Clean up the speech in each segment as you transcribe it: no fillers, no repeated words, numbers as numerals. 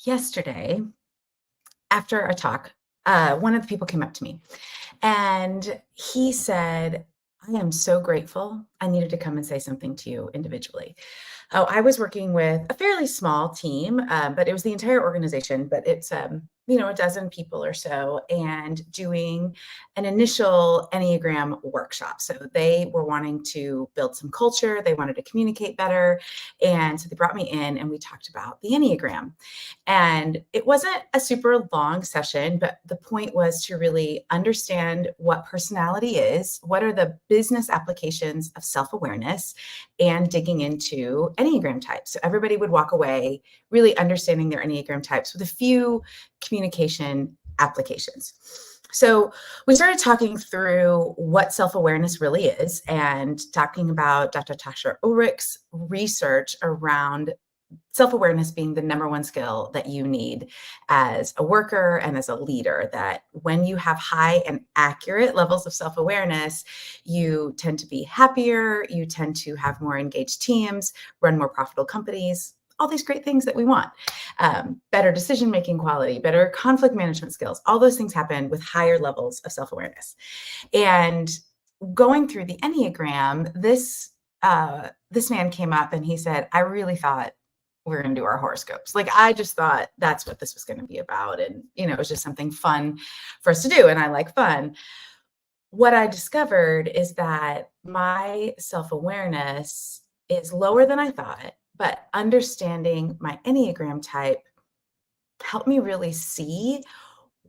Yesterday, after a talk, one of the people came up to me and he said, I am so grateful. I needed to come and say something to you individually. Oh, I was working with a fairly small team, but it was the entire organization, but it's, a dozen people or so, and doing an initial Enneagram workshop. So they were wanting to build some culture, they wanted to communicate better. And so they brought me in and we talked about the Enneagram. And it wasn't a super long session, but the point was to really understand what personality is, what are the business applications of self awareness, and digging into Enneagram types. So everybody would walk away really understanding their Enneagram types with a few communication applications. So we started talking through what self-awareness really is and talking about Dr. Tasha Ulrich's research around self-awareness being the number one skill that you need as a worker and as a leader, that when you have high and accurate levels of self-awareness, you tend to be happier, you tend to have more engaged teams, run more profitable companies, all these great things that we want. Better decision-making quality, better conflict management skills, all those things happen with higher levels of self-awareness. And going through the Enneagram, this man came up and he said, I really thought we're going to do our horoscopes. Like, I just thought that's what this was going to be about. And, it was just something fun for us to do. And I like fun. What I discovered is that my self-awareness is lower than I thought, but understanding my Enneagram type helped me really see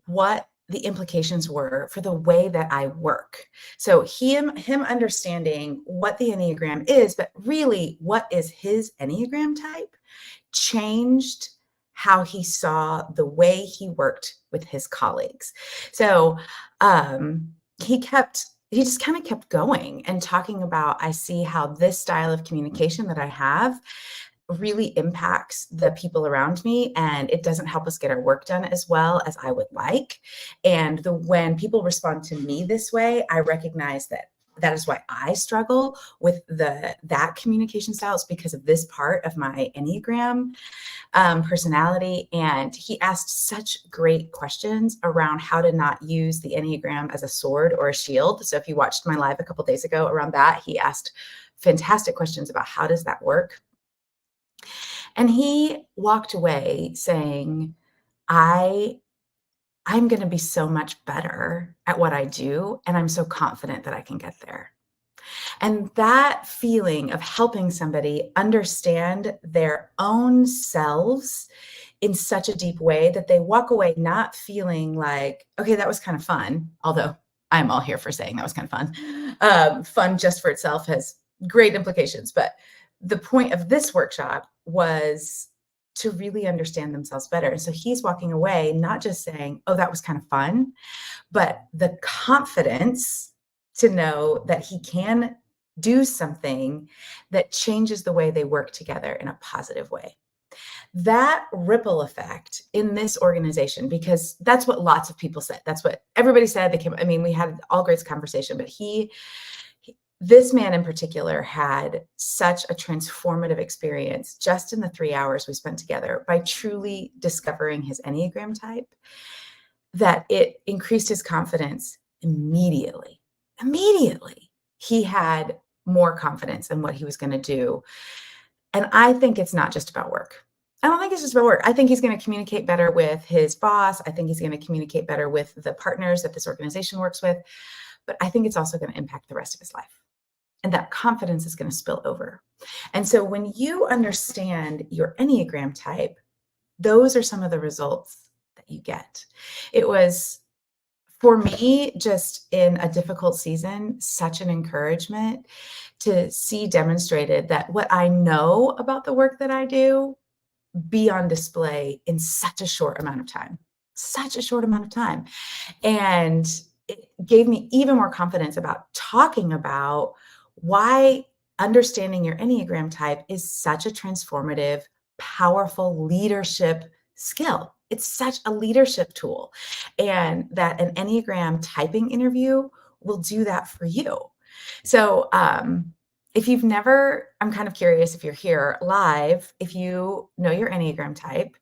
what the implications were for the way that I work. So him understanding what the Enneagram is, but really what is his Enneagram type, changed how he saw the way he worked with his colleagues. So he just kind of kept going and talking about, I see how this style of communication that I have really impacts the people around me, and it doesn't help us get our work done as well as I would like. And when people respond to me this way, I recognize that is why I struggle with that communication styles, because of this part of my Enneagram personality. And he asked such great questions around how to not use the Enneagram as a sword or a shield. So if you watched my live a couple days ago around that, he asked fantastic questions about how does that work. And he walked away saying, I'm going to be so much better at what I do, and I'm so confident that I can get there. And that feeling of helping somebody understand their own selves in such a deep way that they walk away not feeling like, okay, that was kind of fun, although I'm all here for saying that was kind of fun. Fun just for itself has great implications. But the point of this workshop was to really understand themselves better. And so he's walking away not just saying, oh, that was kind of fun, but the confidence to know that he can do something that changes the way they work together in a positive way. That ripple effect in this organization, because that's what lots of people said. That's what everybody said. We had all great conversation, but this man in particular had such a transformative experience just in the 3 hours we spent together by truly discovering his Enneagram type, that it increased his confidence immediately. Immediately, he had more confidence in what he was going to do. And I think it's not just about work. I don't think it's just about work. I think he's going to communicate better with his boss. I think he's going to communicate better with the partners that this organization works with. But I think it's also going to impact the rest of his life. And that confidence is going to spill over. And so when you understand your Enneagram type, those are some of the results that you get. It was, for me, just in a difficult season, such an encouragement to see demonstrated that what I know about the work that I do be on display in such a short amount of time, And it gave me even more confidence about talking about why understanding your Enneagram type is such a transformative, powerful leadership skill. It's such a leadership tool, and that an Enneagram typing interview will do that for you. So, if you've never, I'm kind of curious if you're here live, if you know your Enneagram type,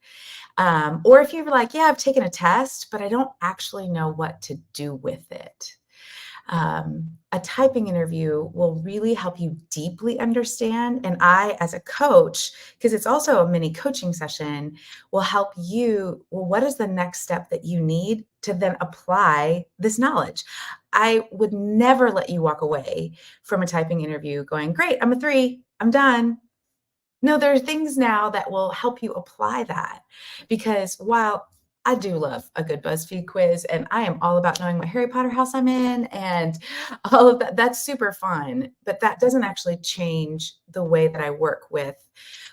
Or if you're like, yeah, I've taken a test, but I don't actually know what to do with it. A typing interview will really help you deeply understand. And I, as a coach, because it's also a mini coaching session, will help you. Well, what is the next step that you need to then apply this knowledge? I would never let you walk away from a typing interview going, great, I'm a 3, I'm done. No, there are things now that will help you apply that, because while I do love a good BuzzFeed quiz and I am all about knowing what Harry Potter house I'm in and all of that, that's super fun, but that doesn't actually change the way that I work with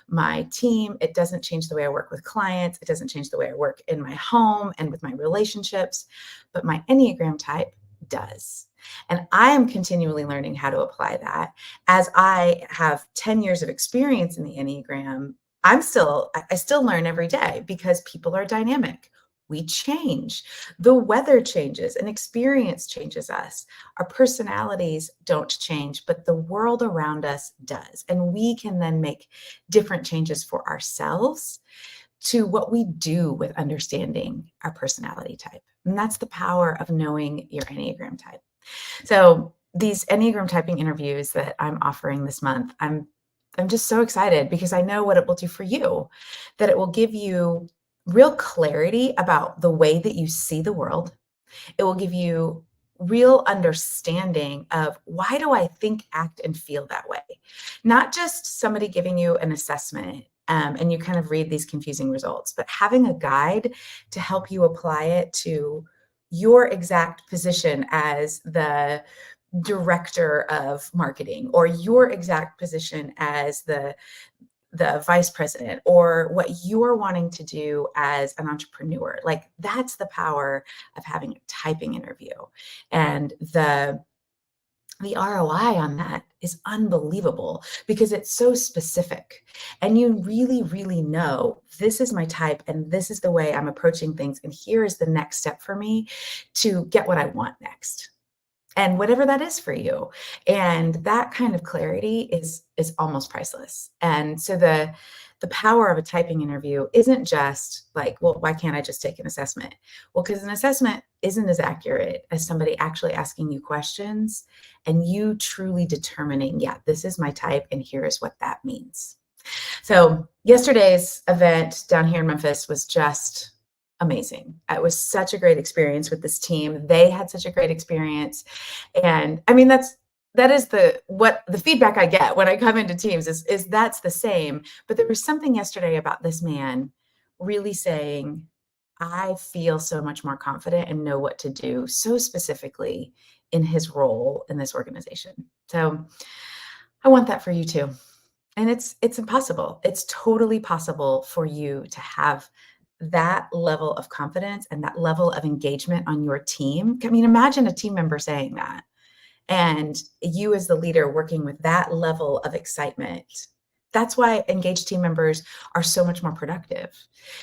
my team. It doesn't change the way I work with clients. It doesn't change the way I work in my home and with my relationships, but my Enneagram type does. And I am continually learning how to apply that. As I have 10 years of experience in the Enneagram, I still learn every day because people are dynamic. We change. The weather changes and experience changes us. Our personalities don't change, but the world around us does. And we can then make different changes for ourselves to what we do with understanding our personality type. And that's the power of knowing your Enneagram type. So these Enneagram typing interviews that I'm offering this month, I'm just so excited because I know what it will do for you, that it will give you real clarity about the way that you see the world. It will give you real understanding of, why do I think, act, and feel that way? Not just somebody giving you an assessment and you kind of read these confusing results, but having a guide to help you apply it to your exact position as the director of marketing, or your exact position as the vice president, or what you're wanting to do as an entrepreneur. Like, that's the power of having a typing interview. And the ROI on that is unbelievable because it's so specific. And you really, really know, this is my type and this is the way I'm approaching things. And here is the next step for me to get what I want next, and whatever that is for you. And that kind of clarity is almost priceless. And so the power of a typing interview isn't just like, well, why can't I just take an assessment? Well, because an assessment isn't as accurate as somebody actually asking you questions and you truly determining, yeah, this is my type and here is what that means. So yesterday's event down here in Memphis was just amazing. It was such a great experience with this team. They had such a great experience. And I mean, that is what the feedback I get when I come into teams is that's the same. But there was something yesterday about this man really saying, I feel so much more confident and know what to do so specifically in his role in this organization. So I want that for you too. And it's impossible. It's totally possible for you to have that level of confidence and that level of engagement on your team. I mean, imagine a team member saying that, and you as the leader working with that level of excitement. That's why engaged team members are so much more productive,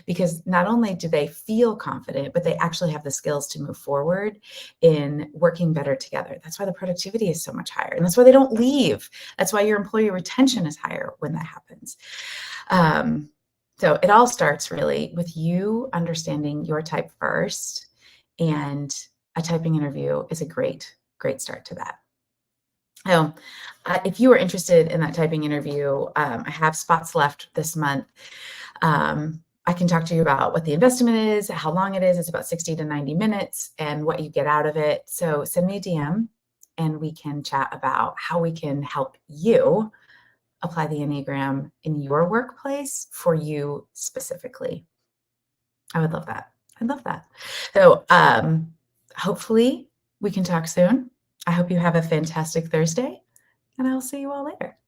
because not only do they feel confident, but they actually have the skills to move forward in working better together. That's why the productivity is so much higher. And that's why they don't leave. That's why your employee retention is higher when that happens. So it all starts really with you understanding your type first, and a typing interview is a great, great start to that. So if you are interested in that typing interview, I have spots left this month. I can talk to you about what the investment is, how long it is. It's about 60 to 90 minutes, and what you get out of it. So send me a DM and we can chat about how we can help you apply the Enneagram in your workplace for you specifically. I would love that. I'd love that. So hopefully we can talk soon. I hope you have a fantastic Thursday, and I'll see you all later.